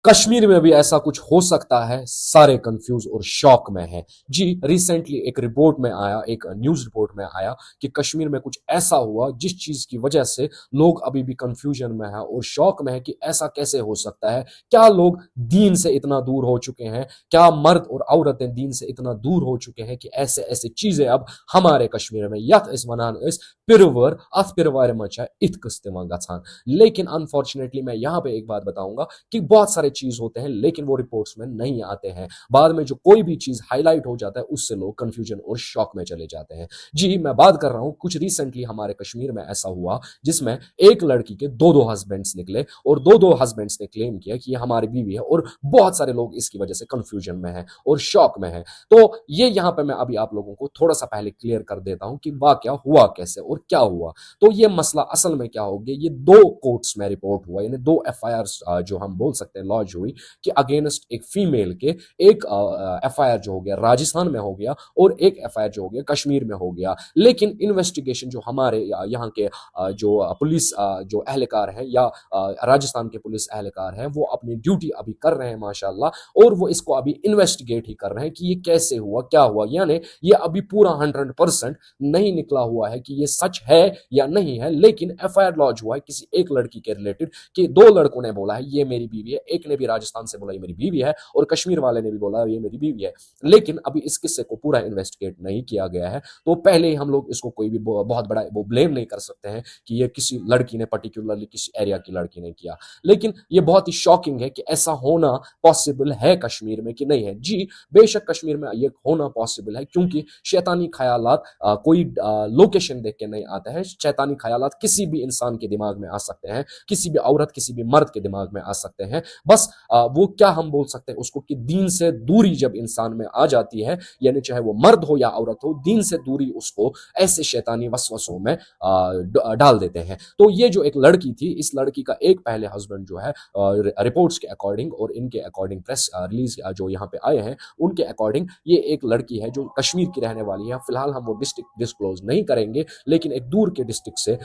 कश्मीर में भी ऐसा कुछ हो सकता है, सारे कंफ्यूज और शॉक में हैं। जी, रिसेंटली एक रिपोर्ट में आया, एक न्यूज़ रिपोर्ट में आया कि कश्मीर में कुछ ऐसा हुआ जिस चीज़ की वजह से लोग अभी भी कंफ्यूजन में हैं और शॉक में हैं कि ऐसा कैसे हो सकता है? क्या लोग दीन से इतना दूर हो चुके हैं? क्या मर्द और औरतें दीन से इतना दूर हो चुके हैं कि ऐसे-ऐसे चीज़ें अब हमारे कश्मीर में यथ इस वनान इस पिरवर अथ पिरवार मचा इत कस्तेमा गछान। लेकिन अनफॉर्चुनेटली मैं यहाँ पे एक बात बताऊंगा कि बहुत सारे चीज होते हैं लेकिन वो रिपोर्ट्स में नहीं आते हैं। बाद में जो कोई भी चीज हाईलाइट हो जाता है उससे लोग कंफ्यूजन और शॉक में चले जाते हैं। जी, मैं बात कर रहा हूं कुछ रिसेंटली हमारे कश्मीर में ऐसा हुआ जिसमें एक लड़की के दो दो हस्बैंड्स निकले और दो दो हस्बैंड्स ने क्लेम किया कि ये हमारी बीवी है और बहुत सारे लोग इसकी वजह से कंफ्यूजन में हैं और शॉक में हैं। तो ये यहाँ पे मैं अभी आप लोगों को थोड़ा सा पहले क्लियर कर देता हूं कि वाकया हुआ कैसे और क्या हुआ। तो ये मसला असल में क्या हो गया, ये दो कोर्ट्स में रिपोर्ट हुआ, यानी दो एफआईआर जो हम बोल सकते हैं लॉन्च हुई कि अगेंस्ट एक फीमेल के एक एफआईआर जो हो गया राजस्थान में हो गया और एक एफआईआर जो हो गया कश्मीर में हो गया। लेकिन इन्वेस्टिगेशन जो हमारे यहाँ के जो पुलिस जो अहलकार हैं या राजस्थान के पुलिस अहलकार हैं वो अपनी ड्यूटी अभी कर रहे हैं माशाल्लाह, और वो इसको अभी इन्वेस्टिगेट ही कर रहे हैं कि ये कैसे हुआ क्या हुआ। यानी ये अभी पूरा 100% नहीं निकला हुआ है कि ये सच है या नहीं है, लेकिन एफआईआर लॉन्च हुआ है किसी एक लड़की के रिलेटेड कि दो लड़कों ने बोला है ये मेरी बीवी है, एक ने भी राजस्थान से बोला ये मेरी बीवी है और कश्मीर वाले ने भी बोला ये मेरी बीवी है। लेकिन अभी इस किस्से को पूरा इन्वेस्टिगेट नहीं किया गया है, तो पहले ही हम लोग इसको कोई भी बहुत बड़ा वो ब्लेम नहीं कर सकते हैं कि ये किसी लड़की ने पर्टिकुलरली किसी एरिया की लड़की ने किया। लेकिन ये बहुत ही शॉकिंग है कि ऐसा होना पॉसिबल है कश्मीर में कि नहीं है। जी, बेशक कश्मीर में ये होना पॉसिबल है क्योंकि शैतानी ख्यालात कोई लोकेशन देख के नहीं आता है। शैतानी ख्यालात किसी भी इंसान के दिमाग में आ सकते हैं, किसी भी औरत किसी भी मर्द के दिमाग में आ सकते हैं। बस वो क्या हम बोल सकते हैं उसको कि दीन से दूरी जब इंसान में आ जाती है, यानी चाहे वो मर्द हो या औरत हो, दीन से दूरी उसको ऐसे शैतानी वसवसों में डाल देते हैं। तो ये जो एक लड़की थी, इस लड़की का एक पहले हस्बैंड जो है रिपोर्ट्स के अकॉर्डिंग और इनके अकॉर्डिंग प्रेस रिलीज जो यहाँ पे आए हैं उनके अकॉर्डिंग ये एक लड़की है जो कश्मीर की रहने वाली है। फिलहाल हम वो डिस्ट्रिक्ट डिस्क्लोज नहीं करेंगे, लेकिन एक दूर के डिस्ट्रिक्ट से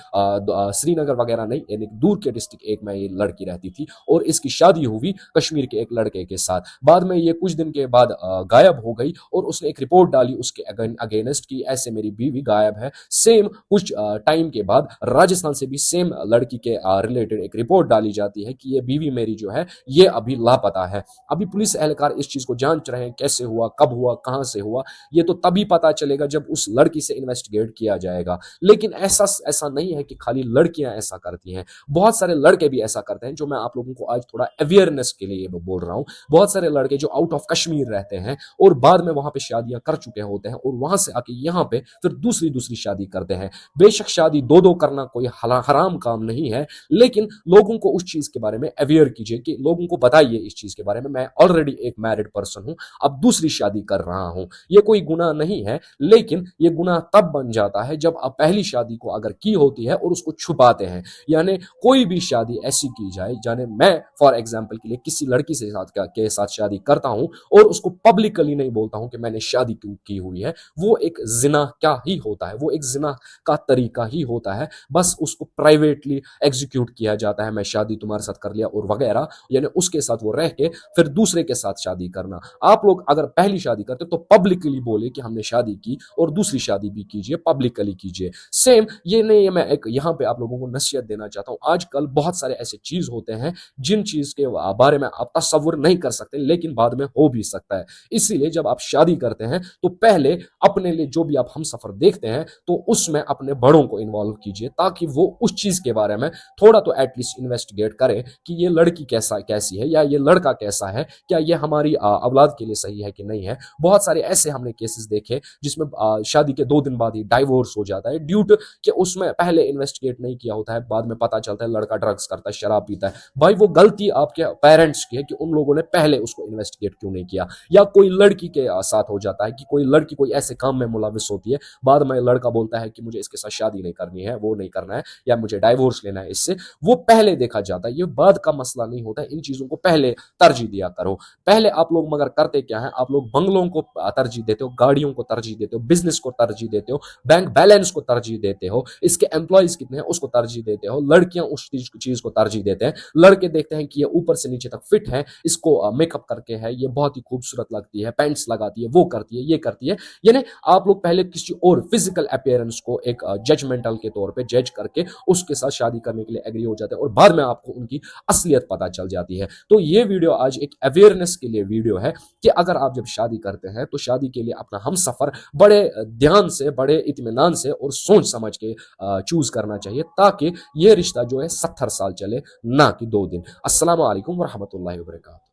श्रीनगर वगैरह नहीं, यानी दूर के डिस्ट्रिक्ट एक में ये लड़की रहती थी और इसकी शादी हुई कश्मीर के एक लड़के के साथ। बाद में ये कुछ दिन के बाद गायब हो गई और उसने एक रिपोर्ट डाली उसके अगेंस्ट की ऐसे मेरी बीवी गायब है। सेम कुछ टाइम के बाद राजस्थान से भी सेम लड़की के रिलेटेड एक रिपोर्ट डाली जाती है कि ये बीवी मेरी जो है ये अभी लापता है। अभी पुलिस एहलकार इस चीज को जांच रहे हैं कैसे हुआ, कब हुआ, कहां से हुआ, ये तो तभी पता चलेगा जब उस लड़की से इन्वेस्टिगेट किया जाएगा। लेकिन ऐसा ऐसा नहीं है कि खाली लड़कियां ऐसा करती हैं, बहुत सारे लड़के भी ऐसा करते हैं, जो मैं आप लोगों को आज थोड़ा अवेयरनेस के लिए बोल रहा हूं। बहुत सारे लड़के जो आउट ऑफ कश्मीर रहते हैं और बाद में वहां पे शादियां कर चुके होते हैं और वहां से आके यहाँ पे फिर दूसरी दूसरी शादी करते हैं। बेशक शादी दो दो करना कोई हराम काम नहीं है, लेकिन लोगों को उस चीज के बारे में अवेयर कीजिए कि लोगों को बताइए इस चीज के बारे में। मैं ऑलरेडी एक मैरिड पर्सन हूं, अब दूसरी शादी कर रहा हूं, ये कोई गुनाह नहीं है। लेकिन ये गुनाह तब बन जाता है जब आप पहली शादी को अगर की होती है और उसको छुपाते हैं। यानी कोई भी शादी ऐसी की जाए, जाने मैं फॉर एग्जाम्पल के लिए किसी लड़की से के साथ शादी करता हूं और उसको पब्लिकली नहीं बोलता हूं कि मैंने शादी की हुई है, वो एक जिना क्या ही होता है, वो एक जिना का तरीका ही होता है। बस उसको प्राइवेटली एग्जीक्यूट किया जाता है, मैं शादी तुम्हारे साथ कर लिया और वगैरह, यानी उसके साथ वो रह के फिर दूसरे के साथ शादी करना। आप लोग अगर पहली शादी करते तो पब्लिकली बोले कि हमने शादी की और दूसरी शादी भी कीजिए, पब्लिकली कीजिए। सेम ये नहीं, मैं एक यहाँ पे आप लोगों को नसीहत देना चाहता हूँ। आजकल बहुत सारे ऐसे चीज होते हैं जिन चीज के बारे में आप तस्वुर नहीं कर सकते लेकिन बाद में हो भी सकता है। इसीलिए जब आप शादी करते हैं तो पहले अपने लिए जो भी आप हम सफर देखते हैं तो उसमें अपने बड़ों को इन्वॉल्व कीजिए ताकि वो उस चीज के बारे में थोड़ा तो एटलीस्ट इन्वेस्टिगेट करें कि ये लड़की कैसी है या ये लड़का कैसा है, क्या ये हमारी औलाद के लिए सही है कि नहीं है। बहुत सारे ऐसे हमने केसेस देखे जिसमें शादी के 2 दिन बाद ही डाइवोर्स हो जाता है ड्यू टू कि उसमें पहले इन्वेस्टिगेट नहीं किया होता है। बाद में पता चलता है लड़का ड्रग्स करता है, शराब पीता है। भाई वो गलती आपके पेरेंट्स की है कि उन लोगों ने पहले उसको इन्वेस्टिगेट क्यों नहीं किया। या कोई लड़की के साथ हो जाता है कि कोई लड़की कोई ऐसे काम में मुलविस होती है, बाद में लड़का बोलता है कि मुझे इसके साथ शादी नहीं करनी है, वो नहीं करना है या मुझे डाइवोर्स लेना है इससे, वो पहले देखा जाता है। ये बाद का मसला नहीं होता है, इन चीजों को पहले तरजीह दिया करो। पहले आप लोग मगर करते क्या है, आप लोग बंगलों को तरजीह देते हो, गाड़ियों को तरजीह देते हो, बिजनेस को तरजीह देते हो, बैंक बैलेंस को तरजीह देते हो, इसके एम्प्लॉयज कितने हैं उसको तरजीह देते हो, लड़कियां उस चीज को तरजीह देते हैं। लड़के देखते हैं कि ये ऊपर से से नीचे तक फिट है, इसको मेकअप करके है, ये बहुत ही खूबसूरत लगती है, पैंट्स लगाती है, वो करती है, ये करती है। यानी आप लोग पहले किसी और फिजिकल अपीयरेंस को एक जजमेंटल के तौर पे जज करके उसके साथ शादी करने के लिए एग्री हो जाते हैं और बाद में आपको उनकी असलियत पता चल जाती है। तो ये वीडियो आज एक अवेयरनेस के लिए वीडियो है कि अगर आप जब शादी करते हैं तो शादी के लिए अपना हम सफर बड़े ध्यान से, बड़े इत्मीनान से और सोच समझ के चूज करना चाहिए, ताकि ये रिश्ता जो है 70 साल चले, ना कि 2 दिन। अस्सलाम वालेकुम वरहमतुल्लाहि वबरकातुहू।